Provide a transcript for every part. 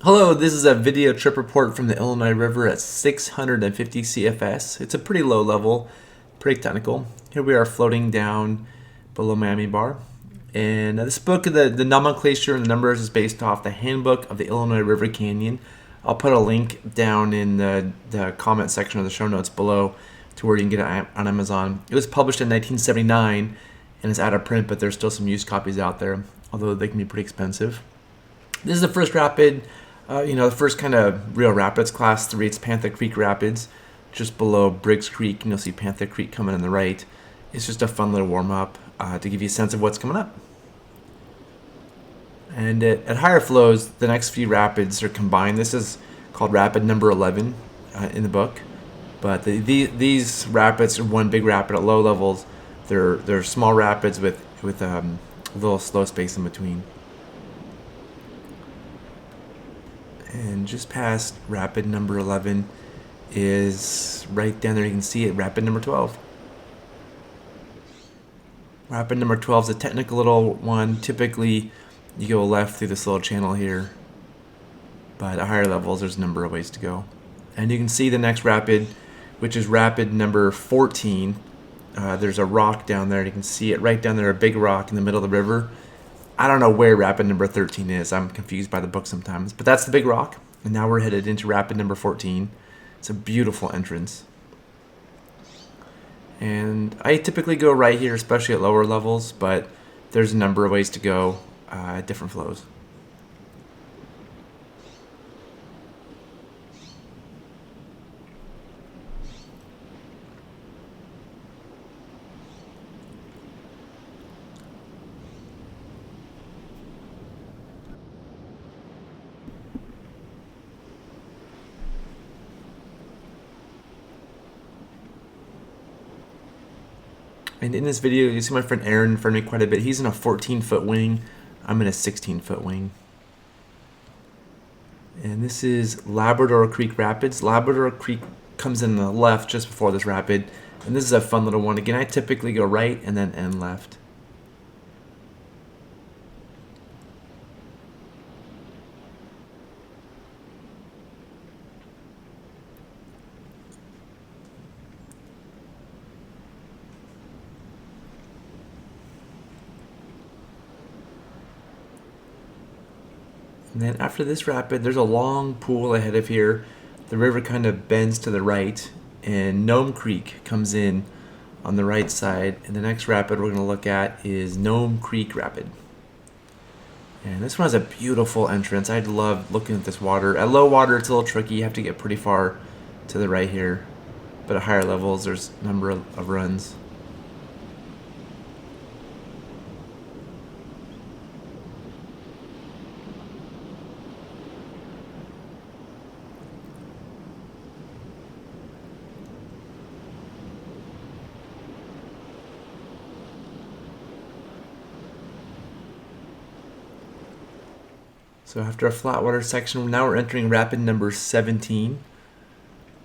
Hello, this is a video trip report from the Illinois River at 650 CFS. It's a pretty low level, pretty technical. Here we are floating down below Miami Bar. And this book, the nomenclature and the numbers is based off the Handbook of the Illinois River Canyon. I'll put a link down in the comment section of the show notes below to where you can get it on Amazon. It was published in 1979 and it's out of print, but there's still some used copies out there, although they can be pretty expensive. This is the first rapid, the first kind of real rapids, class 3. It's Panther Creek Rapids, just below Briggs Creek, and you'll see Panther Creek coming on the right. It's just a fun little warm-up to give you a sense of what's coming up. And at higher flows, the next few rapids are combined. This is called rapid number 11 in the book. But these rapids are one big rapid at low levels. They're small rapids with a little slow space in between. And just past rapid number 11 is right down there. You can see it, rapid number 12. Rapid number 12 is a technical little one. Typically, you go left through this little channel here. But at higher levels, there's a number of ways to go. And you can see the next rapid, which is rapid number 14. There's a rock down there. You can see it right down there, a big rock in the middle of the river. I don't know where rapid number 13 is. I'm confused by the book sometimes. But that's the big rock. And now we're headed into rapid number 14. It's a beautiful entrance. And I typically go right here, especially at lower levels. But there's a number of ways to go at different flows. And in this video, you see my friend Aaron in front of me quite a bit. He's in a 14-foot wing. I'm in a 16-foot wing. And this is Labrador Creek Rapids. Labrador Creek comes in the left just before this rapid. And this is a fun little one. Again, I typically go right and then end left. And then after this rapid, there's a long pool ahead of here. The river kind of bends to the right, and Nome Creek comes in on the right side. And the next rapid we're going to look at is Nome Creek Rapid. And this one has a beautiful entrance. I love looking at this water. At low water, it's a little tricky. You have to get pretty far to the right here. But at higher levels, there's a number of runs. So after a flat water section, now we're entering rapid number 17.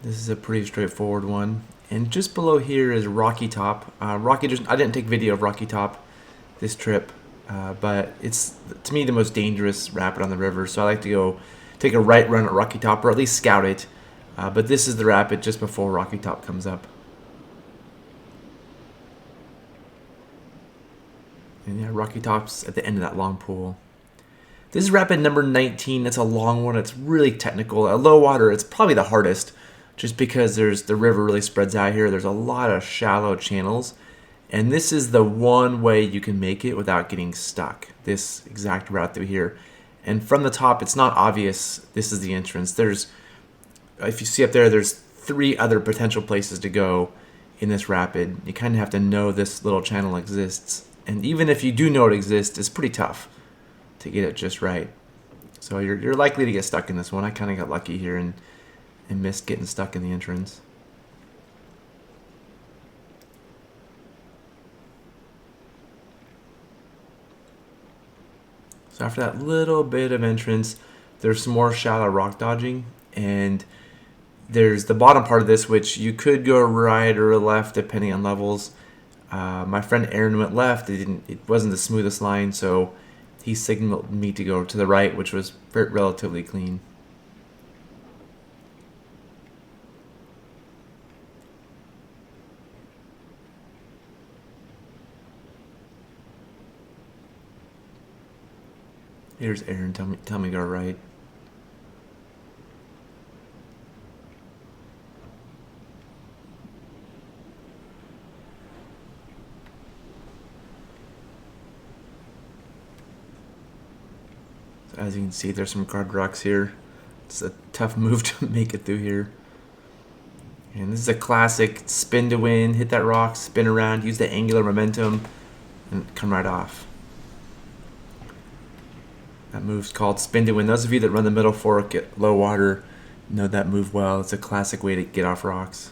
This is a pretty straightforward one. And just below here is Rocky Top. I didn't take video of Rocky Top this trip, but it's, to me, the most dangerous rapid on the river. So I like to go take a right run at Rocky Top, or at least scout it. But this is the rapid just before Rocky Top comes up. And yeah, Rocky Top's at the end of that long pool. This is rapid number 19. It's a long one. It's really technical. At low water, it's probably the hardest just because the river really spreads out here. There's a lot of shallow channels. And this is the one way you can make it without getting stuck, this exact route through here. And from the top, it's not obvious this is the entrance. If you see up there, there's 3 other potential places to go in this rapid. You kind of have to know this little channel exists. And even if you do know it exists, it's pretty tough to get it just right. So you're likely to get stuck in this one. I kind of got lucky here and missed getting stuck in the entrance. So after that little bit of entrance, there's some more shallow rock dodging, and there's the bottom part of this, which you could go right or left depending on levels. My friend Aaron went left. It wasn't the smoothest line, so he signaled me to go to the right, which was relatively clean. Here's Aaron. Tell me to go right. So as you can see, there's some guard rocks here. It's a tough move to make it through here. And this is a classic spin to win. Hit that rock, spin around, use the angular momentum, and come right off. That move's called spin to win. Those of you that run the middle fork at low water know that move well. It's a classic way to get off rocks.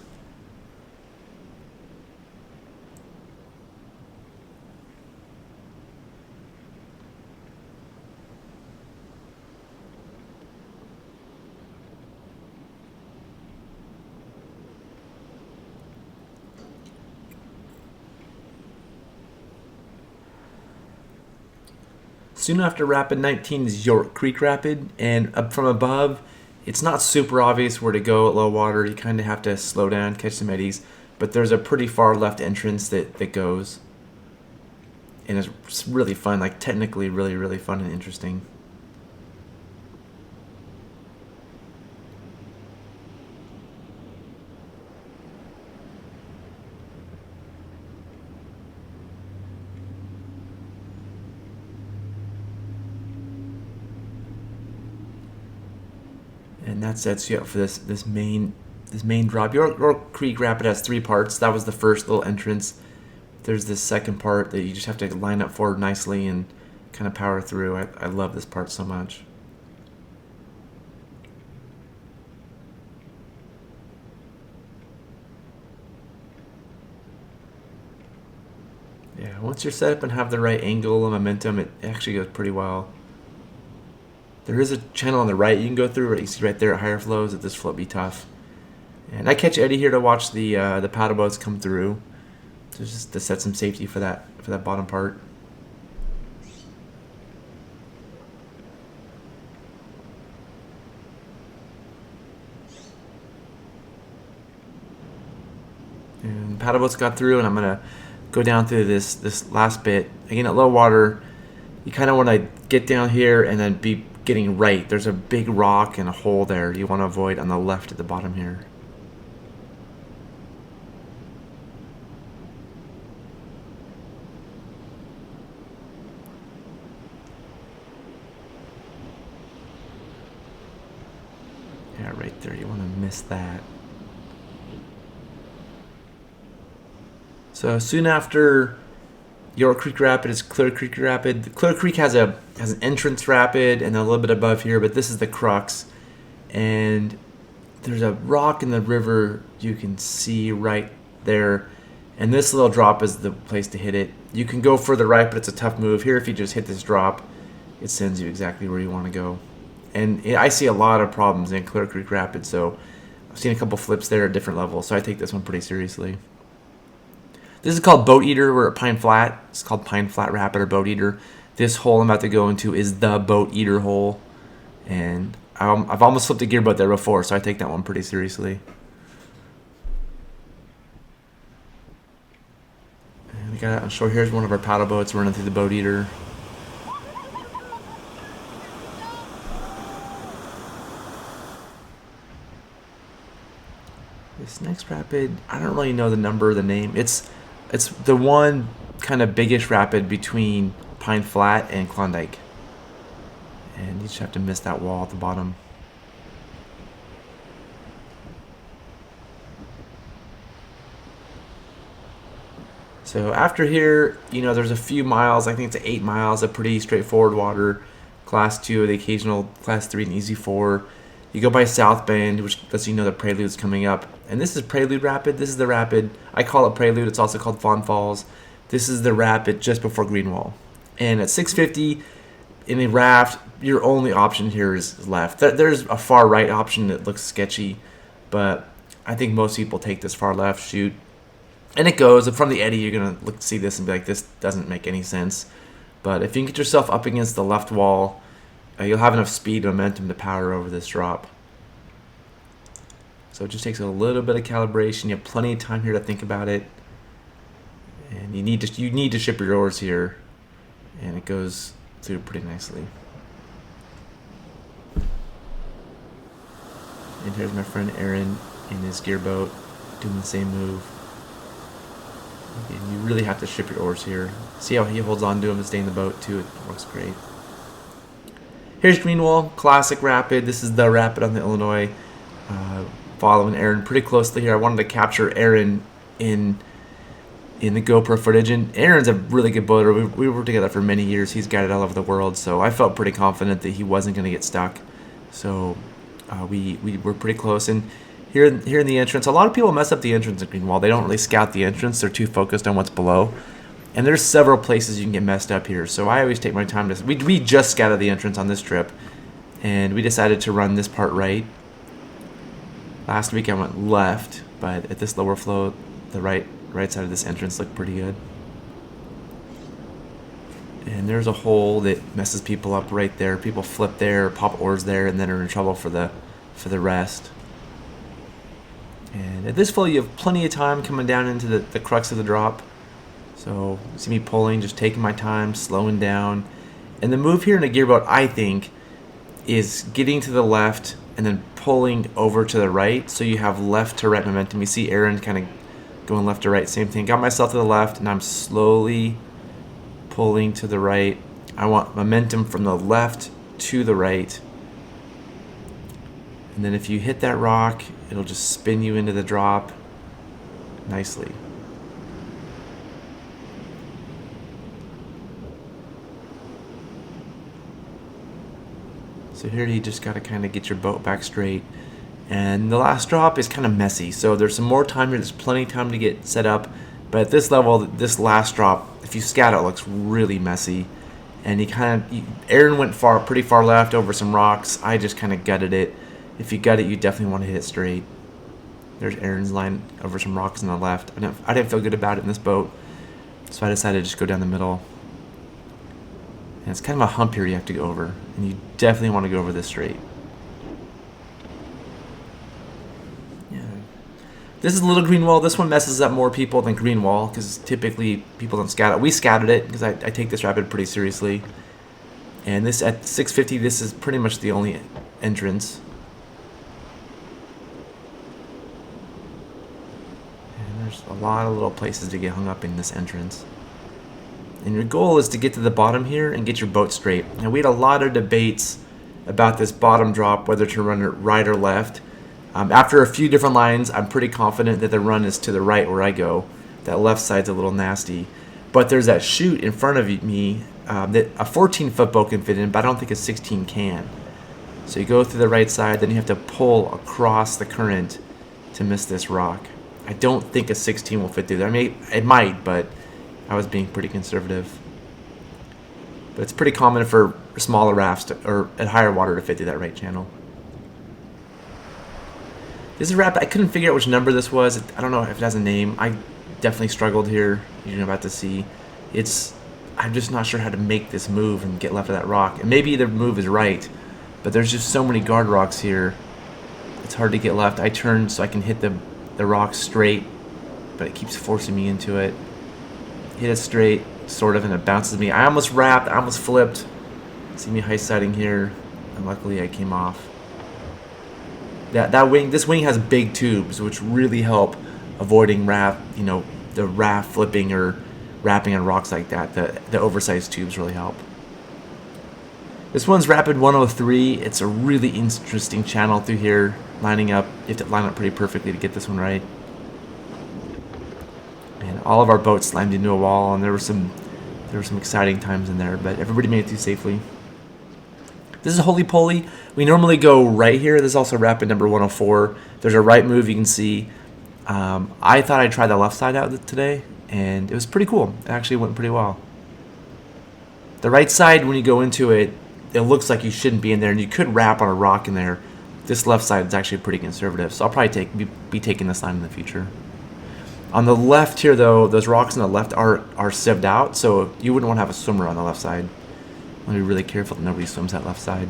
Soon after Rapid 19 is York Creek Rapid, and up from above, it's not super obvious where to go at low water. You kind of have to slow down, catch some eddies, but there's a pretty far left entrance that goes, and it's really fun, like technically really, really fun and interesting. And that sets you up for this main drop. York Creek Rapid has 3 parts. That was the first little entrance. There's this second part that you just have to line up for nicely and kind of power through. I love this part so much. Yeah, once you're set up and have the right angle and momentum, it actually goes pretty well. There is a channel on the right you can go through. You see right there at higher flows that this float be tough. And I catch Eddie here to watch the paddle boats come through, just to set some safety for that bottom part. And paddle boats got through, and I'm gonna go down through this last bit again at low water. You kind of want to get down here and then be getting right. There's a big rock and a hole there you want to avoid on the left at the bottom here. Yeah, right there. You want to miss that. So soon after York Creek Rapid is Clear Creek Rapid. Clear Creek has an entrance rapid and a little bit above here, but this is the crux. And there's a rock in the river you can see right there. And this little drop is the place to hit it. You can go further right, but it's a tough move. Here, if you just hit this drop, it sends you exactly where you want to go. And I see a lot of problems in Clear Creek Rapid, so I've seen a couple flips there at different levels, so I take this one pretty seriously. This is called Boat Eater. We're at Pine Flat. It's called Pine Flat Rapid or Boat Eater. This hole I'm about to go into is the Boat Eater hole. And I've almost flipped a gearboat there before, so I take that one pretty seriously. And we got it on shore. Here's one of our paddle boats running through the Boat Eater. This next rapid, I don't really know the number or the name. It's the one kind of biggish rapid between Pine Flat and Klondike. And you just have to miss that wall at the bottom. So after here, there's a few miles. I think it's 8 miles of pretty straightforward water. Class 2, the occasional Class 3 and Easy 4. You go by South Bend, which lets you know the Prelude's coming up. And this is Prelude Rapid. This is the rapid. I call it Prelude. It's also called Fawn Falls. This is the rapid just before Greenwall. And at 650 in a raft, your only option here is left. There's a far right option that looks sketchy, but I think most people take this far left shoot. And it goes. And from the eddy, you're going to see this and be like, this doesn't make any sense. But if you can get yourself up against the left wall, you'll have enough speed and momentum to power over this drop. So it just takes a little bit of calibration. You have plenty of time here to think about it. And you need to ship your oars here. And it goes through pretty nicely. And here's my friend Aaron in his gearboat doing the same move. And you really have to ship your oars here. See how he holds on to them to stay in the boat too. It works great. Here's Greenwall, classic rapid. This is the rapid on the Illinois. Following Aaron pretty closely here. I wanted to capture Aaron in the GoPro footage, and Aaron's a really good boater. We worked together for many years. He's guided all over the world, so I felt pretty confident that he wasn't going to get stuck. So we were pretty close. And here in the entrance, a lot of people mess up the entrance at Greenwall. They don't really scout the entrance. They're too focused on what's below. And there's several places you can get messed up here. So I always take my time to... We just scouted the entrance on this trip, and we decided to run this part right. Last week I went left, but at this lower flow, the right side of this entrance looked pretty good. And there's a hole that messes people up right there. People flip there, pop oars there, and then are in trouble for the rest. And at this flow, you have plenty of time coming down into the crux of the drop. So you see me pulling, just taking my time, slowing down. And the move here in a gearboat, I think, is getting to the left and then pulling over to the right, so you have left to right momentum. You see Aaron kind of going left to right, same thing. Got myself to the left, and I'm slowly pulling to the right. I want momentum from the left to the right. And then if you hit that rock, it'll just spin you into the drop nicely. So here you just got to kind of get your boat back straight. And the last drop is kind of messy, so there's some more time here. There's plenty of time to get set up. But at this level, this last drop, if you scout it, looks really messy. And Aaron went pretty far left over some rocks. I just kind of gutted it. If you gut it, you definitely want to hit it straight. There's Aaron's line over some rocks on the left. I didn't feel good about it in this boat, so I decided to just go down the middle. And it's kind of a hump here you have to go over, and you definitely want to go over this straight. Yeah. This is Little Greenwall. This one messes up more people than Greenwall, because typically people don't scout it. We scouted it, because I take this rapid pretty seriously. And this at 650, this is pretty much the only entrance. And there's a lot of little places to get hung up in this entrance. And your goal is to get to the bottom here and get your boat straight. Now, we had a lot of debates about this bottom drop, whether to run it right or left. After a few different lines, I'm pretty confident that the run is to the right where I go. That left side's a little nasty. But there's that chute in front of me that a 14-foot boat can fit in, but I don't think a 16 can. So you go through the right side, then you have to pull across the current to miss this rock. I don't think a 16 will fit through there. It might, but I was being pretty conservative. But it's pretty common for smaller rafts or at higher water to fit through that right channel. This is a rapid. I couldn't figure out which number this was. I don't know if it has a name. I definitely struggled here. You're about to see. I'm just not sure how to make this move and get left of that rock. And maybe the move is right, but there's just so many guard rocks here. It's hard to get left. I turn so I can hit the rock straight, but it keeps forcing me into it. Hit it straight, sort of, and it bounces me. I almost wrapped, I almost flipped. See me high siding here, and luckily I came off. This wing has big tubes, which really help avoiding the raft flipping or wrapping on rocks like that. The oversized tubes really help. This one's Rapid 103. It's a really interesting channel through here, lining up. You have to line up pretty perfectly to get this one right. And all of our boats slammed into a wall, and there were some exciting times in there, but everybody made it through safely. This is Holy Poly. We normally go right here. This is also Rapid number 104. There's a right move you can see. I thought I'd try the left side out today, and it was pretty cool. It actually went pretty well. The right side, when you go into it, it looks like you shouldn't be in there, and you could wrap on a rock in there. This left side is actually pretty conservative, so I'll probably be taking this line in the future. On the left here, though, those rocks on the left are sieved out, so you wouldn't want to have a swimmer on the left side. Want to be really careful that nobody swims that left side.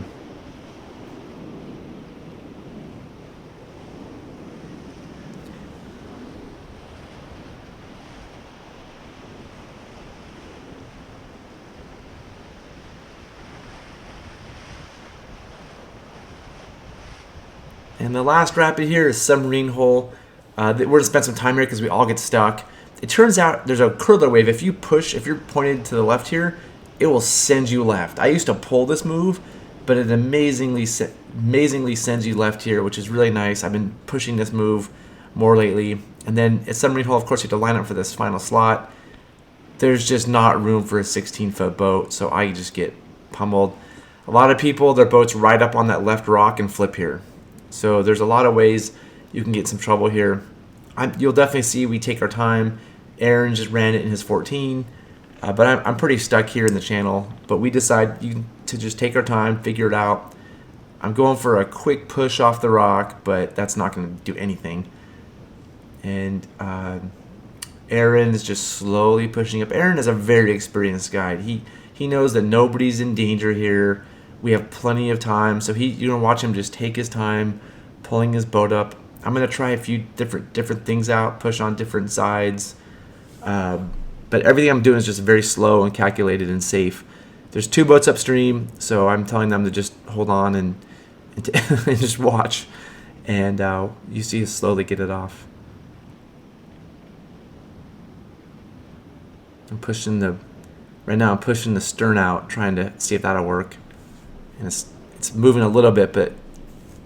And the last rapid here is Submarine Hole. We're going to spend some time here because we all get stuck. It turns out there's a curler wave. If you push, if you're pointed to the left here, it will send you left. I used to pull this move, but it amazingly sends you left here, which is really nice. I've been pushing this move more lately. And then at Submarine Hole, of course, you have to line up for this final slot. There's just not room for a 16-foot boat, so I just get pummeled. A lot of people, their boats ride up on that left rock and flip here. So there's a lot of ways you can get some trouble here. You'll definitely see we take our time. Aaron just ran it in his 14, but I'm pretty stuck here in the channel. But we decide to just take our time, figure it out. I'm going for a quick push off the rock, but that's not going to do anything. And Aaron is just slowly pushing up. Aaron is a very experienced guide. He knows that nobody's in danger here. We have plenty of time, so you're gonna watch him just take his time, pulling his boat up. I'm gonna try a few different things out, push on different sides, but everything I'm doing is just very slow and calculated and safe. There's 2 boats upstream, so I'm telling them to just hold on and just watch, and you see us slowly get it off. Right now I'm pushing the stern out, trying to see if that'll work. And it's moving a little bit, but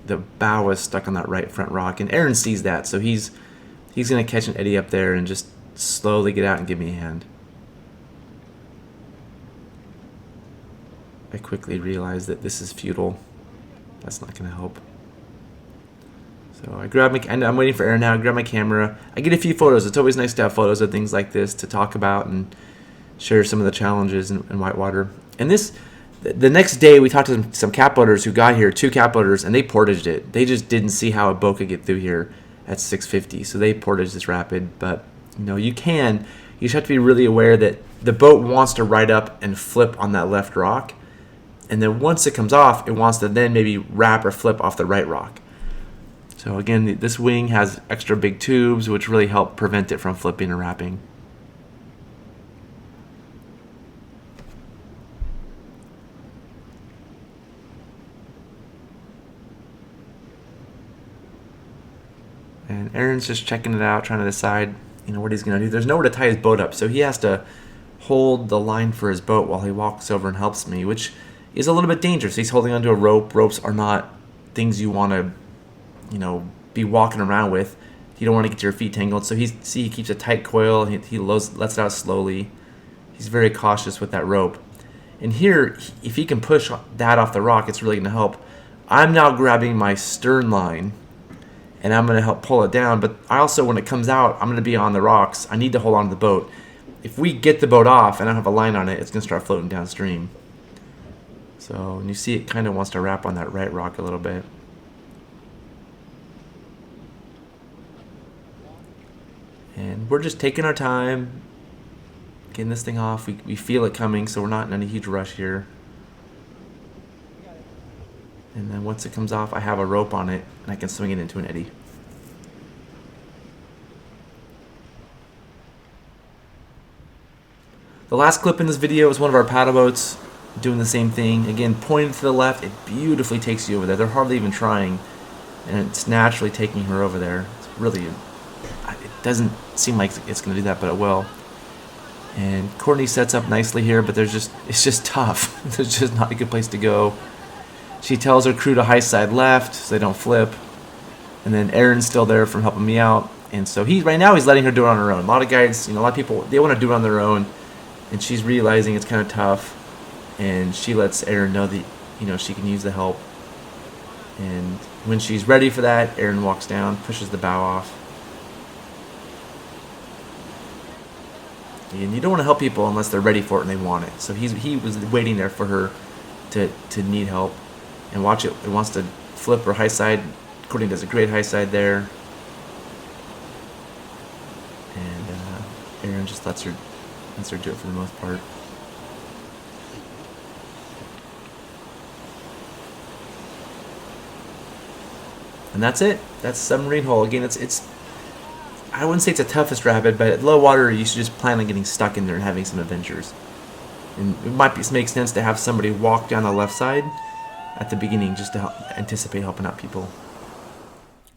the bow is stuck on that right front rock. And Aaron sees that, so he's going to catch an eddy up there and just slowly get out and give me a hand. I quickly realize that this is futile. That's not going to help. So I'm waiting for Aaron now. I grab my camera. I get a few photos. It's always nice to have photos of things like this to talk about and share some of the challenges in whitewater. And the next day, we talked to some catboaters who got here, 2 catboaters, and they portaged it. They just didn't see how a boat could get through here at 650, so they portaged this rapid. But you just have to be really aware that the boat wants to ride up and flip on that left rock, and then once it comes off, it wants to then maybe wrap or flip off the right rock. So again, this wing has extra big tubes, which really help prevent it from flipping or wrapping. And Aaron's just checking it out, trying to decide, what he's going to do. There's nowhere to tie his boat up, so he has to hold the line for his boat while he walks over and helps me, which is a little bit dangerous. He's holding onto a rope. Ropes are not things you want to, be walking around with. You don't want to get your feet tangled. So he keeps a tight coil. He lets it out slowly. He's very cautious with that rope. And here, if he can push that off the rock, it's really going to help. I'm now grabbing my stern line, and I'm going to help pull it down. But I also, when it comes out, I'm going to be on the rocks. I need to hold on to the boat. If we get the boat off and I don't have a line on it, it's going to start floating downstream. So, and you see it kind of wants to wrap on that right rock a little bit. And we're just taking our time, getting this thing off. We feel it coming, so we're not in any huge rush here. And then once it comes off, I have a rope on it, and I can swing it into an eddy. The last clip in this video is one of our paddle boats doing the same thing. Again, pointed to the left, it beautifully takes you over there. They're hardly even trying, and it's naturally taking her over there. It's really, it doesn't seem like it's going to do that, but it will. And Courtney sets up nicely here, but it's just tough. There's just not a good place to go. She tells her crew to high side left so they don't flip. And then Aaron's still there from helping me out. And so right now he's letting her do it on her own. A lot of guides, a lot of people, they want to do it on their own. And she's realizing it's kind of tough. And she lets Aaron know that, she can use the help. And when she's ready for that, Aaron walks down, pushes the bow off. And you don't want to help people unless they're ready for it and they want it. So he was waiting there for her to need help. And watch it. It wants to flip or high side. Courtney does a great high side there. just lets her do it for the most part. And that's it. That's Submarine Hole. Again, it's I wouldn't say it's the toughest rapid, but at low water you should just plan on getting stuck in there and having some adventures. And it might make sense to have somebody walk down the left side at the beginning just to anticipate helping out people.